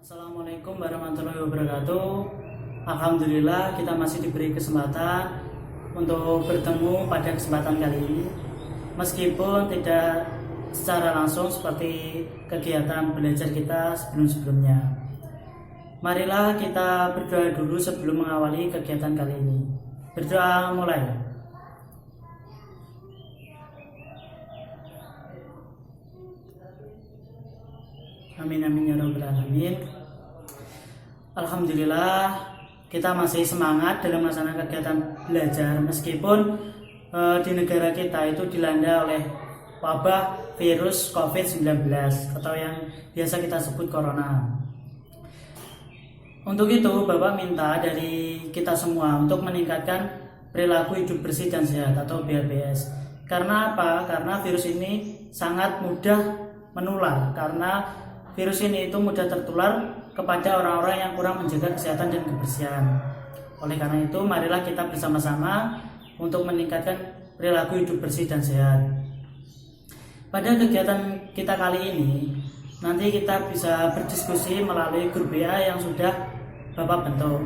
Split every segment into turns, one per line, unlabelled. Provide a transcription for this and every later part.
Assalamualaikum warahmatullahi wabarakatuh. Alhamdulillah kita masih diberi kesempatan untuk bertemu pada kesempatan kali ini, meskipun tidak secara langsung seperti kegiatan belajar kita sebelum-sebelumnya. Marilah kita berdoa dulu sebelum mengawali kegiatan kali ini. Berdoa mulai. Amin amin ya rabbal alamin. Alhamdulillah kita masih semangat dalam melaksanakan kegiatan belajar meskipun di negara kita itu dilanda oleh wabah virus COVID-19 atau yang biasa kita sebut corona. Untuk itu Bapak minta dari kita semua untuk meningkatkan perilaku hidup bersih dan sehat atau BHBS. Karena apa? Karena virus ini sangat mudah menular, karena virus ini itu mudah tertular kepada orang-orang yang kurang menjaga kesehatan dan kebersihan. Oleh karena itu, marilah kita bersama-sama untuk meningkatkan perilaku hidup bersih dan sehat. Pada kegiatan kita kali ini, nanti kita bisa berdiskusi melalui grup WA yang sudah Bapak bentuk.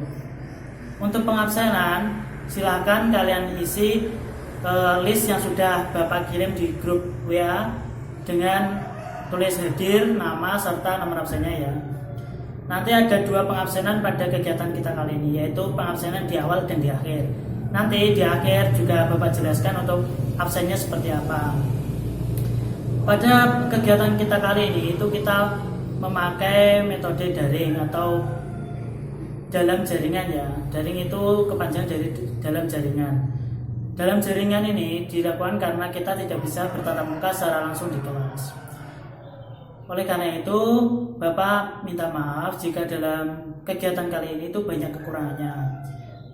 Untuk pengabsenan, silakan kalian isi list yang sudah Bapak kirim di grup WA dengan tulis hadir, nama, serta nomor absennya ya. Nanti ada dua pengabsenan pada kegiatan kita kali ini, yaitu pengabsenan di awal dan di akhir. Nanti di akhir juga Bapak jelaskan untuk absennya seperti apa. Pada kegiatan kita kali ini itu kita memakai metode daring atau dalam jaringan ya. Daring itu kepanjangan dari dalam jaringan. Dalam jaringan ini dilakukan karena kita tidak bisa bertatap muka secara langsung di kelas. Oleh karena itu, Bapak minta maaf jika dalam kegiatan kali ini itu banyak kekurangannya.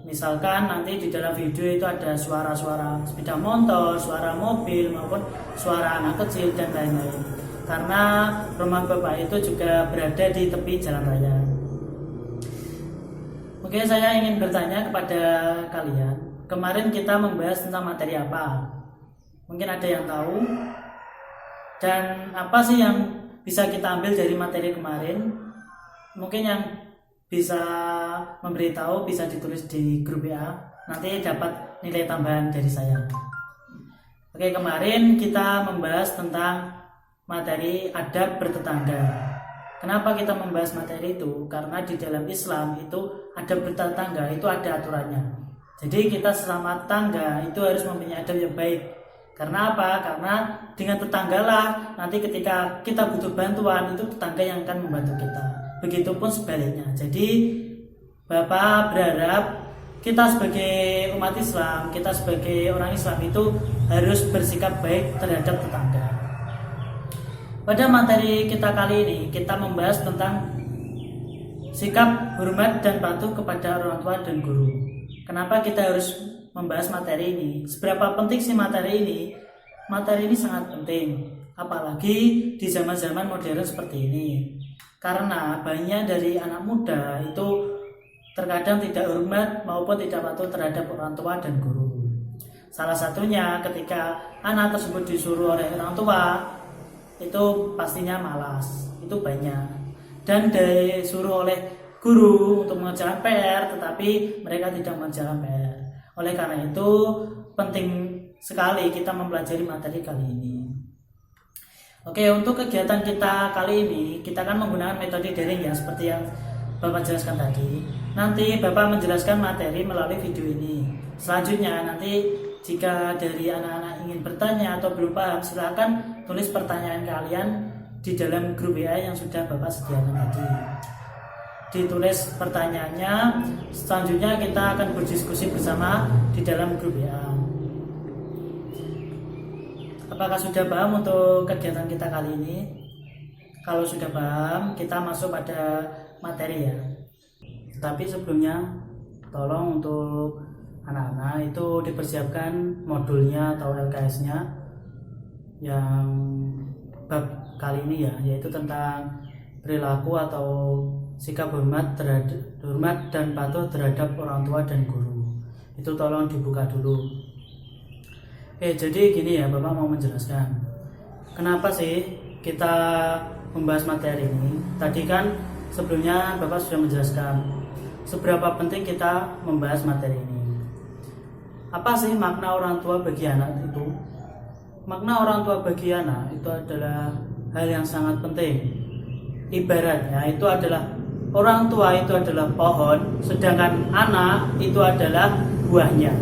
Misalkan nanti di dalam video itu ada suara-suara sepeda motor, suara mobil, maupun suara anak kecil dan lain-lain. Karena rumah Bapak itu juga berada di tepi jalan raya. Oke, saya ingin bertanya kepada kalian. Kemarin kita membahas tentang materi apa? Mungkin ada yang tahu? Dan apa sih yang bisa kita ambil dari materi kemarin? Mungkin yang bisa memberitahu bisa ditulis di grup WA, nanti dapat nilai tambahan dari saya. Oke, kemarin kita membahas tentang materi adab bertetangga. Kenapa kita membahas materi itu? Karena di dalam Islam itu adab bertetangga itu ada aturannya. Jadi kita sesama tetangga itu harus mempunyai adab yang baik. Karena apa? Karena dengan tetanggalah nanti ketika kita butuh bantuan itu tetangga yang akan membantu kita. Begitupun sebaliknya. Jadi Bapak berharap kita sebagai umat Islam, kita sebagai orang Islam itu harus bersikap baik terhadap tetangga. Pada materi kita kali ini kita membahas tentang sikap hormat dan patuh kepada orang tua dan guru. Kenapa kita harus membahas materi ini? Seberapa penting sih materi ini? Materi ini sangat penting, apalagi di zaman-zaman modern seperti ini. Karena banyak dari anak muda itu terkadang tidak hormat maupun tidak patuh terhadap orang tua dan guru. Salah satunya ketika anak tersebut disuruh oleh orang tua, itu pastinya malas, itu banyak. Dan disuruh oleh guru untuk mengerjakan PR, tetapi mereka tidak mengerjakan PR. Oleh karena itu penting sekali kita mempelajari materi kali ini. Oke, untuk kegiatan kita kali ini kita akan menggunakan metode daring ya, seperti yang Bapak jelaskan tadi. Nanti Bapak menjelaskan materi melalui video ini. Selanjutnya nanti jika dari anak-anak ingin bertanya atau belum paham, silakan tulis pertanyaan kalian di dalam grup WA yang sudah Bapak sediakan tadi. Ditulis pertanyaannya, selanjutnya kita akan berdiskusi bersama di dalam grup WA. Apakah sudah paham untuk kegiatan kita kali ini? Kalau sudah paham, kita masuk pada materi ya. Tapi sebelumnya, tolong untuk anak-anak itu dipersiapkan modulnya atau LKS-nya yang bab kali ini ya, yaitu tentang perilaku atau sikap hormat dan patuh terhadap orang tua dan guru. Itu tolong dibuka dulu. Jadi gini ya, Bapak mau menjelaskan kenapa sih kita membahas materi ini. Tadi kan sebelumnya Bapak sudah menjelaskan seberapa penting kita membahas materi ini. Apa sih makna orang tua bagi anak itu? Makna orang tua bagi anak itu adalah hal yang sangat penting. Ibaratnya itu adalah orang tua itu adalah pohon, sedangkan anak itu adalah buahnya.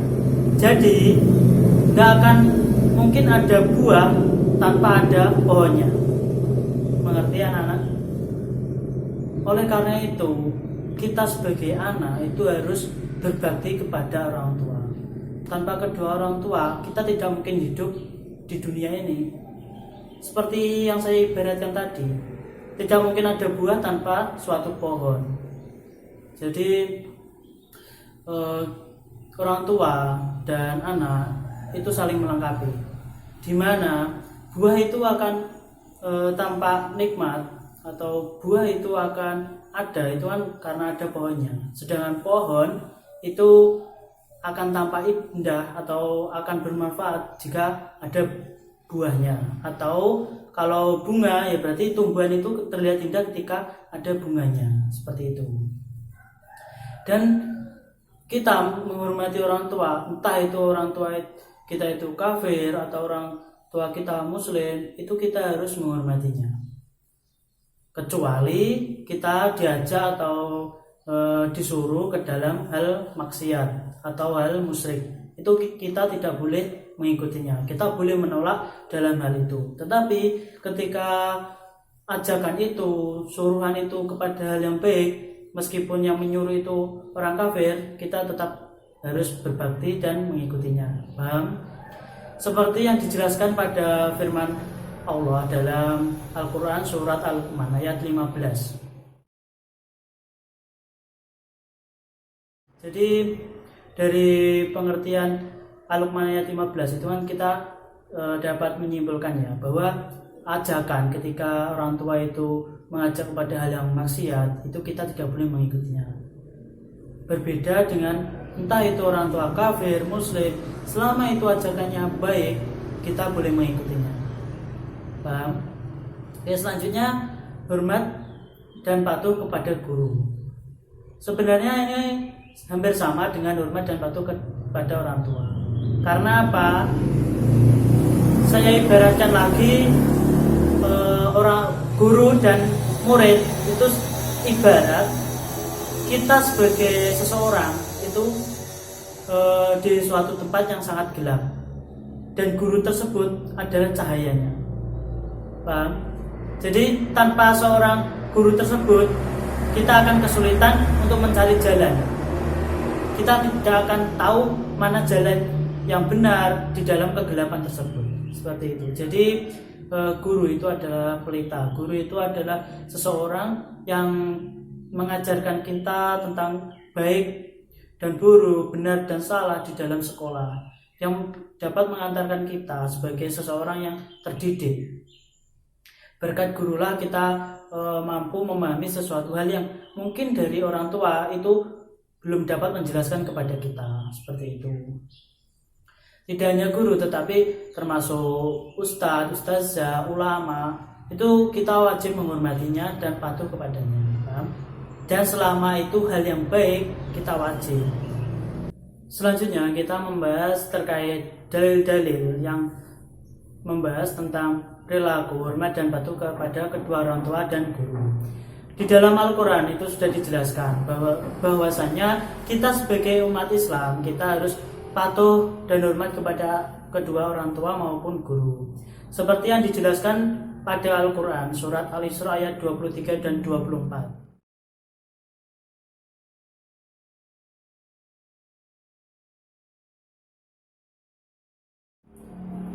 Jadi nggak akan mungkin ada buah tanpa ada pohonnya. Mengerti anak-anak? Oleh karena itu, kita sebagai anak itu harus berbakti kepada orang tua. Tanpa kedua orang tua, kita tidak mungkin hidup di dunia ini. Seperti yang saya ibaratkan tadi, tidak mungkin ada buah tanpa suatu pohon. Jadi orang tua dan anak itu saling melengkapi, di mana buah itu akan tampak nikmat, atau buah itu akan ada itu kan karena ada pohonnya. Sedangkan pohon itu akan tampak indah atau akan bermanfaat jika ada buahnya. Atau kalau bunga ya berarti tumbuhan itu terlihat indah ketika ada bunganya, seperti itu. Dan kita menghormati orang tua, entah itu orang tua kita itu kafir atau orang tua kita muslim, itu kita harus menghormatinya. Kecuali kita diajak atau disuruh ke dalam hal maksiat atau hal musyrik, itu kita tidak boleh mengikutinya. Kita boleh menolak dalam hal itu. Tetapi ketika ajakan itu, suruhan itu kepada hal yang baik, meskipun yang menyuruh itu orang kafir, kita tetap harus berbakti dan mengikutinya. Paham? Seperti yang dijelaskan pada firman Allah dalam Al-Quran surat Al-Luqman ayat 15. Jadi dari pengertian Al-Luqman ayat 15 itu kan kita dapat menyimpulkannya bahwa ajakan ketika orang tua itu mengajak kepada hal yang maksiat, itu kita tidak boleh mengikutinya. Berbeda dengan entah itu orang tua kafir, muslim, selama itu ajakannya baik, kita boleh mengikutinya. Paham? Selanjutnya hormat dan patuh kepada guru. Sebenarnya ini hampir sama dengan hormat dan patuh kepada orang tua. Karena apa? Saya ibaratkan lagi, orang guru dan murid itu ibarat kita sebagai seseorang itu di suatu tempat yang sangat gelap, dan guru tersebut adalah cahayanya. Paham? Jadi tanpa seorang guru tersebut, kita akan kesulitan untuk mencari jalan. Kita tidak akan tahu mana jalan yang benar di dalam kegelapan tersebut. Seperti itu. Jadi guru itu adalah pelita. Guru itu adalah seseorang yang mengajarkan kita tentang baik dan buruk, benar dan salah di dalam sekolah, yang dapat mengantarkan kita sebagai seseorang yang terdidik. Berkat gurulah kita mampu memahami sesuatu hal yang mungkin dari orang tua itu belum dapat menjelaskan kepada kita, seperti itu. Tidak hanya guru, tetapi termasuk ustadz, ustazah, ulama, itu kita wajib menghormatinya dan patuh kepadanya. Dan selama itu hal yang baik, kita wajib. Selanjutnya kita membahas terkait dalil-dalil yang membahas tentang perilaku hormat dan patuh kepada kedua orang tua dan guru. Di dalam Al-Quran itu sudah dijelaskan bahwasannya kita sebagai umat Islam, kita harus patuh dan hormat kepada kedua orang tua maupun guru. Seperti yang dijelaskan pada Al-Quran surat Al-Isra ayat 23 dan 24.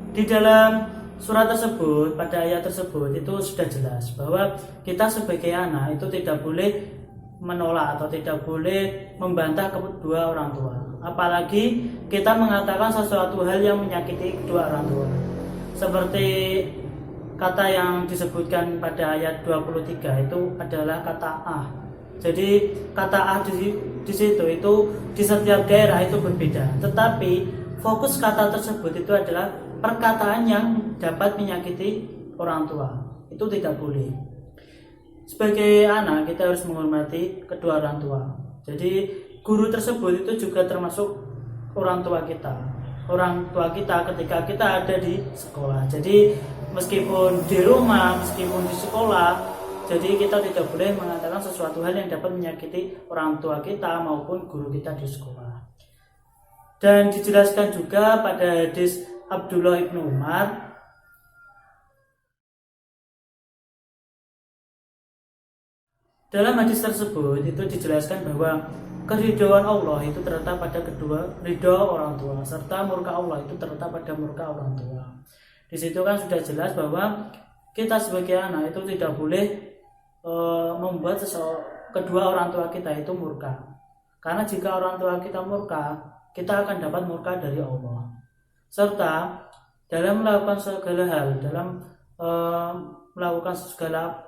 Di dalam surat tersebut, pada ayat tersebut itu sudah jelas bahwa kita sebagai anak itu tidak boleh menolak atau tidak boleh membantah kedua orang tua. Apalagi kita mengatakan sesuatu hal yang menyakiti kedua orang tua. Seperti kata yang disebutkan pada ayat 23 itu adalah kata ah. Jadi kata ah di situ itu di setiap daerah itu berbeda. Tetapi fokus kata tersebut itu adalah perkataan yang dapat menyakiti orang tua. Itu tidak boleh. sebagai anak kita harus menghormati kedua orang tua. Jadi guru tersebut itu juga termasuk orang tua kita. Orang tua kita ketika kita ada di sekolah. Jadi meskipun di rumah, meskipun di sekolah, jadi kita tidak boleh mengatakan sesuatu hal yang dapat menyakiti orang tua kita maupun guru kita di sekolah. Dan dijelaskan juga pada hadis Abdullah ibnu Umar, dalam hadis tersebut itu dijelaskan bahwa keridhaan Allah itu terletak pada kedua ridho orang tua, serta murka Allah itu terletak pada murka orang tua. Di situ kan sudah jelas bahwa kita sebagai anak itu tidak boleh membuat kedua orang tua kita itu murka. Karena jika orang tua kita murka, kita akan dapat murka dari Allah. Serta dalam melakukan segala hal, dalam melakukan segala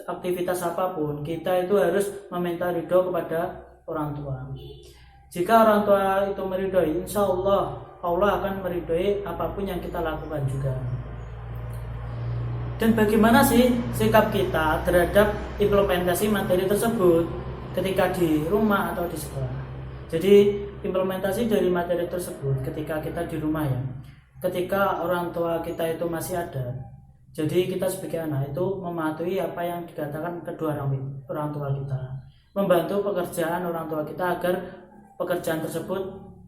aktivitas apapun, kita itu harus meminta ridho kepada orang tua. Jika orang tua itu meridhoi, insya Allah Allah akan meridhoi apapun yang kita lakukan juga. Dan bagaimana sih sikap kita terhadap implementasi materi tersebut ketika di rumah atau di sekolah? Jadi implementasi dari materi tersebut ketika kita di rumah ya, ketika orang tua kita itu masih ada, jadi kita sebagai anak itu mematuhi apa yang dikatakan kedua orang tua kita, membantu pekerjaan orang tua kita agar pekerjaan tersebut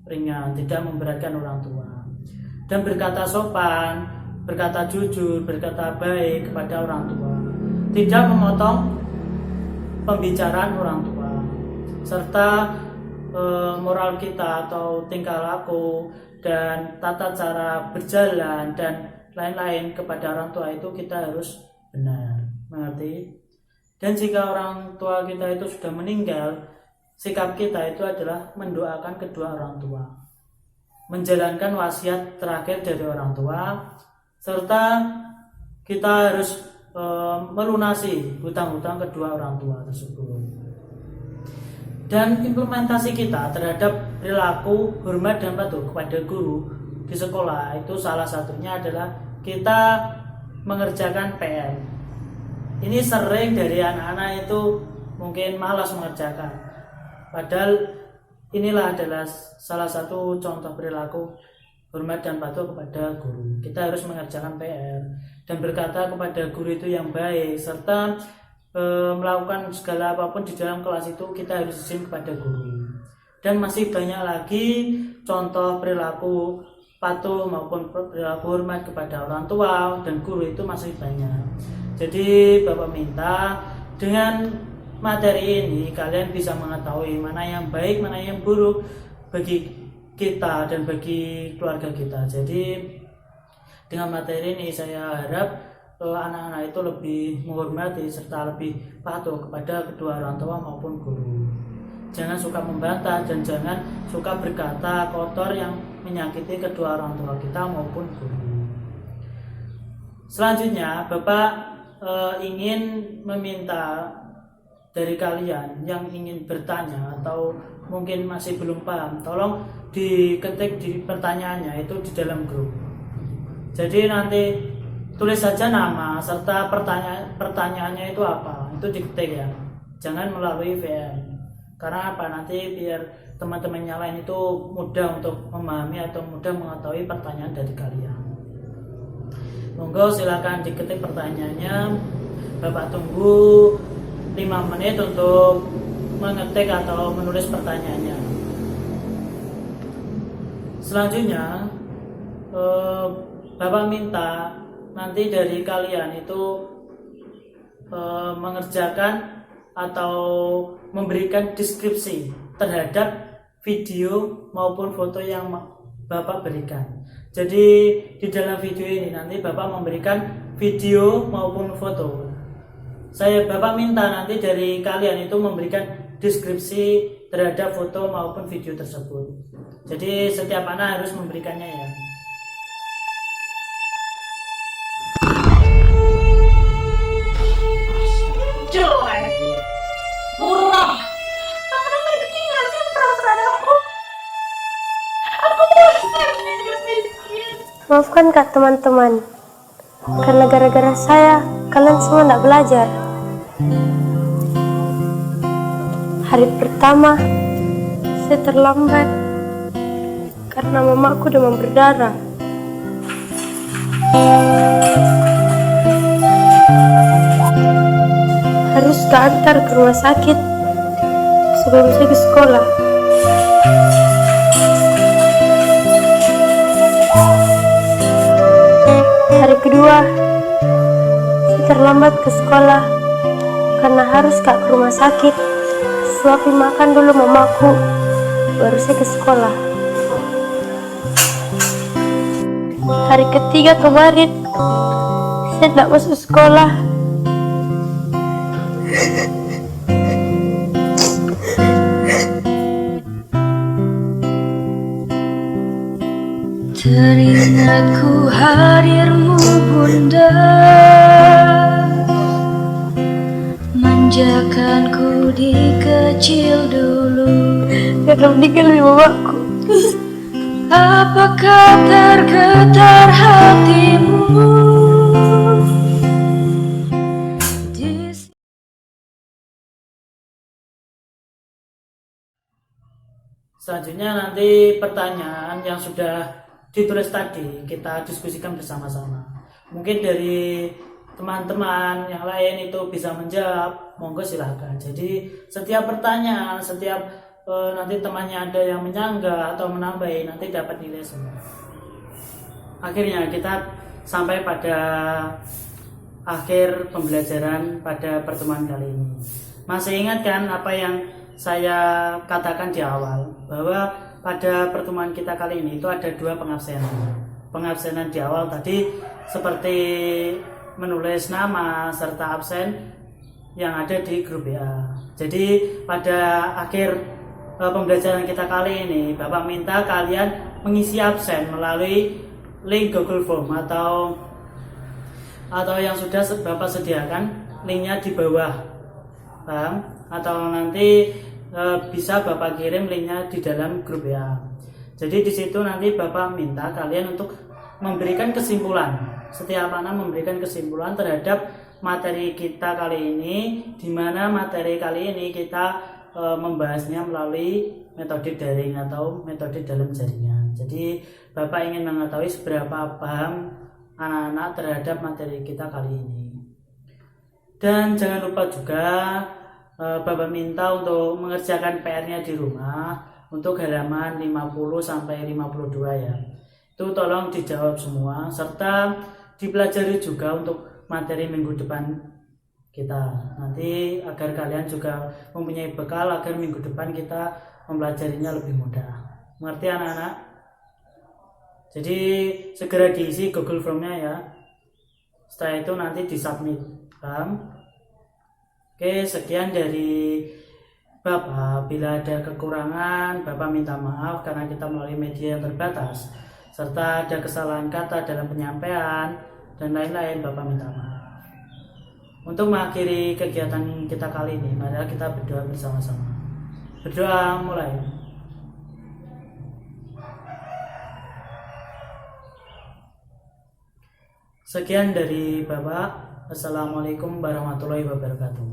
ringan, tidak memberatkan orang tua, dan berkata sopan, berkata jujur, berkata baik kepada orang tua, tidak memotong pembicaraan orang tua, serta moral kita atau tingkah laku dan tata cara berjalan dan lain-lain kepada orang tua itu kita harus benar, mengerti? Dan jika orang tua kita itu sudah meninggal, sikap kita itu adalah mendoakan kedua orang tua, menjalankan wasiat terakhir dari orang tua, serta kita harus melunasi hutang-hutang kedua orang tua tersebut. Dan implementasi kita terhadap perilaku hormat dan patuh kepada guru di sekolah itu salah satunya adalah kita mengerjakan PR. Ini sering dari anak-anak itu mungkin malas mengerjakan. Padahal inilah adalah salah satu contoh perilaku hormat dan patuh kepada guru. Kita harus mengerjakan PR dan berkata kepada guru itu yang baik, serta melakukan segala apapun di dalam kelas itu kita harus izin kepada guru. Dan masih banyak lagi contoh perilaku patuh maupun perilaku hormat kepada orang tua dan guru itu masih banyak. Jadi Bapak minta dengan materi ini kalian bisa mengetahui mana yang baik, mana yang buruk bagi kita dan bagi keluarga kita. Jadi dengan materi ini saya harap anak-anak itu lebih menghormati serta lebih patuh kepada kedua orang tua maupun guru. Jangan suka membantah dan jangan suka berkata kotor yang menyakiti kedua orang tua kita maupun guru. Selanjutnya Bapak ingin meminta dari kalian yang ingin bertanya atau mungkin masih belum paham, tolong diketik di pertanyaannya itu di dalam grup. Jadi nanti tulis saja nama serta pertanyaannya itu apa, itu diketik ya, jangan melalui VM. Karena apa, nanti biar teman-teman yang lain itu mudah untuk memahami atau mudah mengetahui pertanyaan dari kalian. Monggo silakan diketik pertanyaannya. Bapak tunggu 5 menit untuk mengetik atau menulis pertanyaannya. Selanjutnya Bapak minta nanti dari kalian itu mengerjakan atau memberikan deskripsi terhadap video maupun foto yang Bapak berikan. Jadi di dalam video ini nanti Bapak memberikan video maupun foto. Bapak minta nanti dari kalian itu memberikan deskripsi terhadap foto maupun video tersebut. Jadi setiap anak harus memberikannya ya.
Maafkan Kak teman-teman, karena gara-gara saya kalian semua tidak belajar. Hari pertama saya terlambat karena mamaku demam berdarah. Harus keantar ke rumah sakit sebelum saya ke sekolah. Hari kedua saya terlambat ke sekolah karena harus ke rumah sakit suapin makan dulu mamaku, baru saya ke sekolah. Hari ketiga kemarin saya tidak masuk sekolah.
Teringatku hadirmu bunda, manjakanku di kecil dulu.
Karena meninggal mamaku.
Apakah tergetar hatimu?
Selanjutnya nanti pertanyaan yang sudah ditulis tadi kita diskusikan bersama-sama. Mungkin dari teman-teman yang lain itu bisa menjawab, monggo silahkan. Jadi setiap pertanyaan, setiap nanti temannya ada yang menyanggah atau menambahi, nanti dapat nilai semua. Akhirnya kita sampai pada akhir pembelajaran pada pertemuan kali ini. Masih ingat kan apa yang saya katakan di awal, bahwa pada pertemuan kita kali ini itu ada 2 pengabsenan. Pengabsenan di awal tadi seperti menulis nama serta absen yang ada di grup WA. Jadi pada akhir pembelajaran kita kali ini, Bapak minta kalian mengisi absen melalui link Google Form atau yang sudah Bapak sediakan, linknya di bawah, paham? Atau nanti bisa Bapak kirim linknya di dalam grup WA. Jadi di situ nanti Bapak minta kalian untuk memberikan kesimpulan, setiap anak memberikan kesimpulan terhadap materi kita kali ini, di mana materi kali ini kita membahasnya melalui metode daring atau metode dalam jaringan. Jadi Bapak ingin mengetahui seberapa paham anak-anak terhadap materi kita kali ini. Dan jangan lupa juga Bapak minta untuk mengerjakan PR-nya di rumah untuk halaman 50 sampai 52 ya. Itu tolong dijawab semua serta dipelajari juga untuk materi minggu depan kita. Nanti agar kalian juga mempunyai bekal agar minggu depan kita mempelajarinya lebih mudah. Mengerti anak-anak? Jadi segera diisi Google Form-nya ya. Setelah itu nanti disubmit. Paham? Oke, sekian dari Bapak. Bila ada kekurangan, Bapak minta maaf karena kita melalui media yang terbatas, serta ada kesalahan kata dalam penyampaian dan lain-lain, Bapak minta maaf. Untuk mengakhiri kegiatan kita kali ini, mari kita berdoa bersama-sama. Berdoa mulai. Sekian dari Bapak. Assalamualaikum warahmatullahi wabarakatuh.